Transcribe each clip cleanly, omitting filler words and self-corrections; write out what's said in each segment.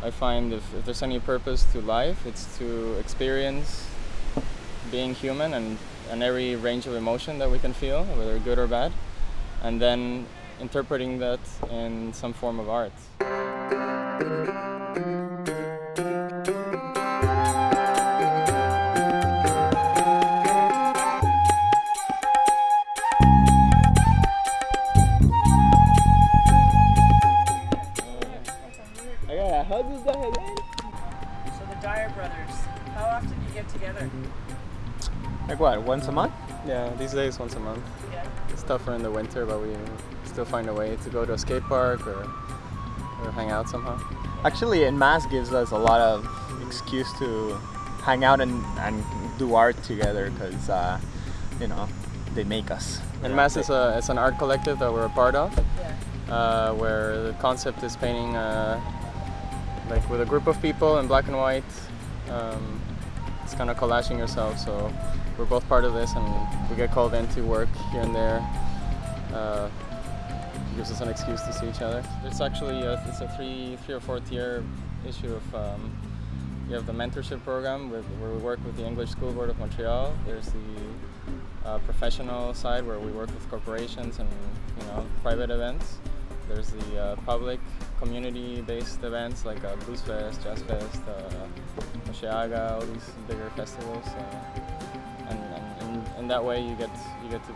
I find if there's any purpose to life, it's to experience being human and every range of emotion that we can feel, whether good or bad, and then interpreting that in some form of art. So the Dyer brothers, how often do you get together? Like what, once a month? Yeah, these days once a month. Yeah. It's tougher in the winter, but we still find a way to go to a skate park or hang out somehow. Actually, in Mass gives us a lot of excuse to hang out and do art together because, you know, they make us. And Mass is an art collective that we're a part of, Yeah. where the concept is painting like with a group of people in black and white. It's kind of collaging yourself, so we're both part of this, and we get called in to work here and there. It gives us an excuse to see each other. It's actually it's a three or four tier issue of you have the mentorship program where we work with the English School Board of Montreal. There's the professional side where we work with corporations and private events. There's the public community-based events like Blues Fest, Jazz Fest, Osheaga, all these bigger festivals, and in that way you get to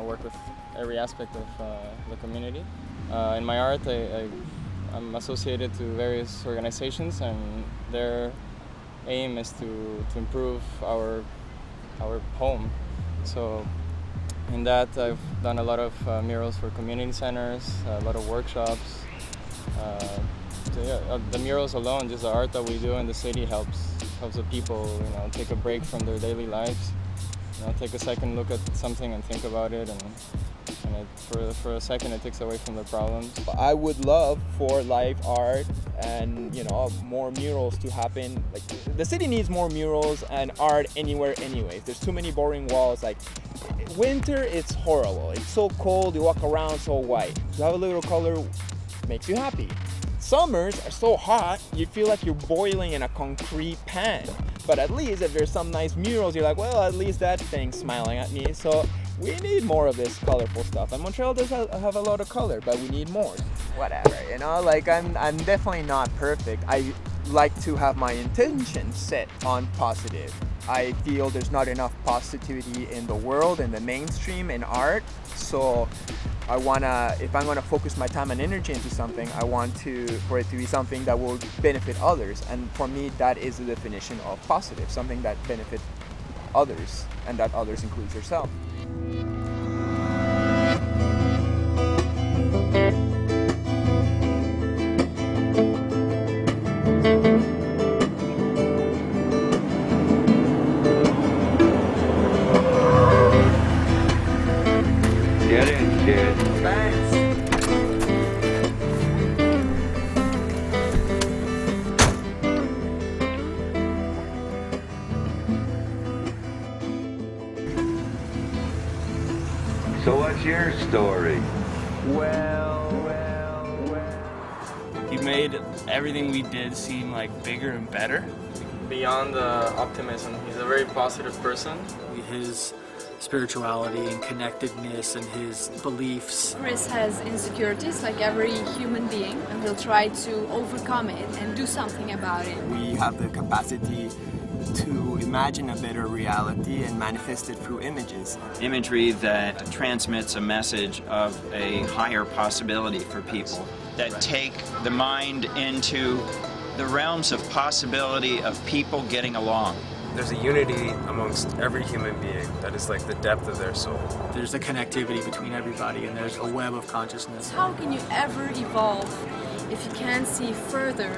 work with every aspect of the community. In my art, I'm associated to various organizations, and their aim is to improve our home. So in that, I've done a lot of murals for community centers, a lot of workshops. The murals alone, just the art that we do in the city, helps the people, take a break from their daily lives. Take a second look at something and think about it, and for a second it takes away from the problems. I would love for live art and more murals to happen. Like, the city needs more murals and art anywhere anyways. There's too many boring walls. Like, winter, it's horrible. It's so cold, you walk around so white. To have a little color makes you happy. Summers are so hot, you feel like you're boiling in a concrete pan. But at least if there's some nice murals, you're like, well, at least that thing's smiling at me. So we need more of this colorful stuff. And Montreal does have a lot of color, but we need more. Whatever, like I'm definitely not perfect. I like to have my intention set on positive. I feel there's not enough positivity in the world, in the mainstream, in art. So if I'm gonna focus my time and energy into something, I want for it to be something that will benefit others. And for me, that is the definition of positive, something that benefits others, and that others includes yourself. Get in, kid. Thanks. So what's your story? Well. He made everything we did seem like bigger and better. Beyond the optimism, he's a very positive person. His spirituality and connectedness and his beliefs. Chris has insecurities like every human being, and he'll try to overcome it and do something about it. We have the capacity to imagine a better reality and manifest it through images. Imagery that transmits a message of a higher possibility for people, that take the mind into the realms of possibility of people getting along. There's a unity amongst every human being that is like the depth of their soul. There's a connectivity between everybody, and there's a web of consciousness. How can you ever evolve if you can't see further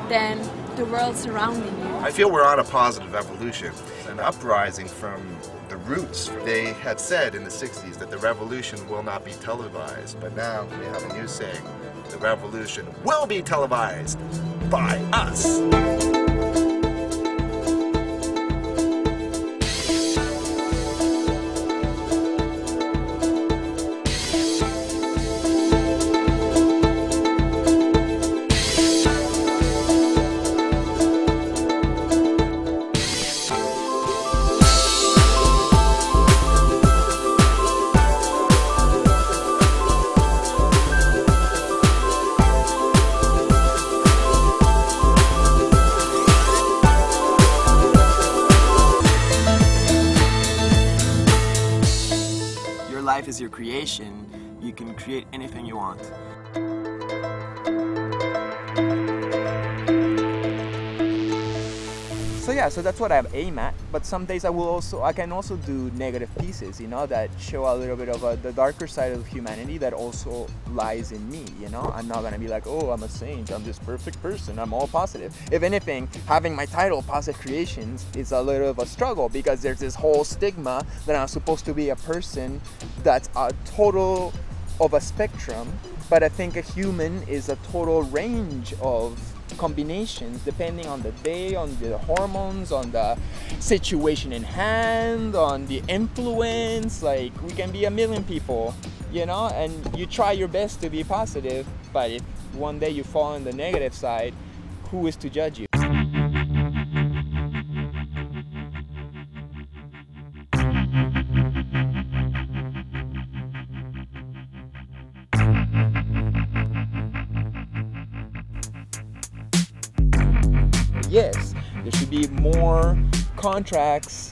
than the world surrounding you? I feel we're on a positive evolution, an uprising from the roots. They had said in the 60s that the revolution will not be televised, but now we have a new saying, the revolution will be televised by us. is your creation, you can create anything you want. So yeah, so that's what I aim at. But some days I can also do negative pieces, you know, that show a little bit of the darker side of humanity that also lies in me, you know. I'm not gonna be like, oh, I'm a saint, I'm this perfect person, I'm all positive. If anything, having my title Positive Creations is a little of a struggle because there's this whole stigma that I'm supposed to be a person that's a total of a spectrum. But I think a human is a total range of combinations depending on the day, on the hormones, on the situation in hand, on the influence. Like, we can be a million people, you know, and you try your best to be positive, but if one day you fall on the negative side, who is to judge you? Yes, there should be more contracts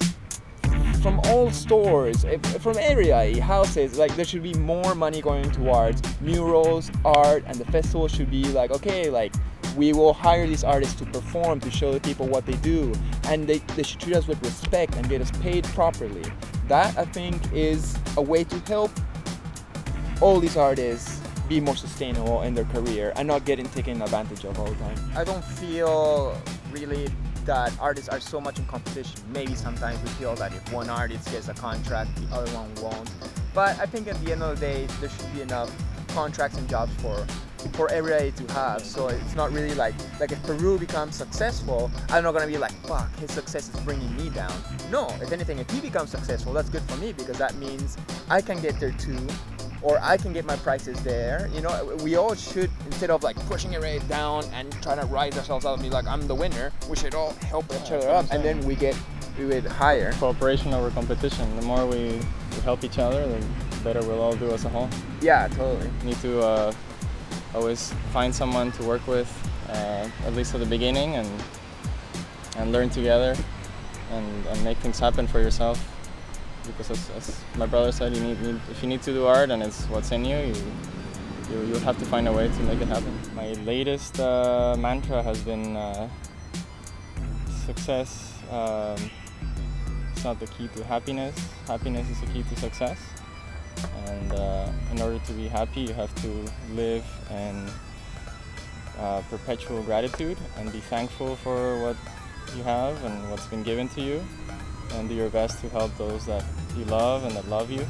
from all stores, from area, houses. Like, there should be more money going towards murals, art, and the festival should be like, okay, like, we will hire these artists to perform, to show the people what they do, and they should treat us with respect and get us paid properly. That, I think, is a way to help all these artists be more sustainable in their career and not getting taken advantage of all the time. I don't feel really that artists are so much in competition. Maybe sometimes we feel that if one artist gets a contract, the other one won't. But I think at the end of the day, there should be enough contracts and jobs for everybody to have. So it's not really like if Peru becomes successful, I'm not gonna be like, fuck, his success is bringing me down. No, if anything, if he becomes successful, that's good for me because that means I can get there too. Or I can get my prices there. You know, we all should, instead of like pushing it right down and trying to rise ourselves up and be like, I'm the winner, we should all help each other up, and then we would higher. Cooperation over competition. The more we help each other, the better we'll all do as a whole. Yeah, totally. You need to always find someone to work with, at least at the beginning, and learn together and make things happen for yourself. Because as my brother said, if you need to do art and it's what's in you, you'll have to find a way to make it happen. My latest mantra has been success. It's not the key to happiness. Happiness is the key to success. And in order to be happy, you have to live in perpetual gratitude and be thankful for what you have and what's been given to you, and do your best to help those that you love and that love you.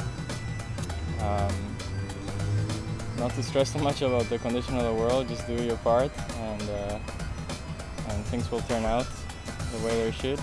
Not to stress too much about the condition of the world, just do your part, and things will turn out the way they should.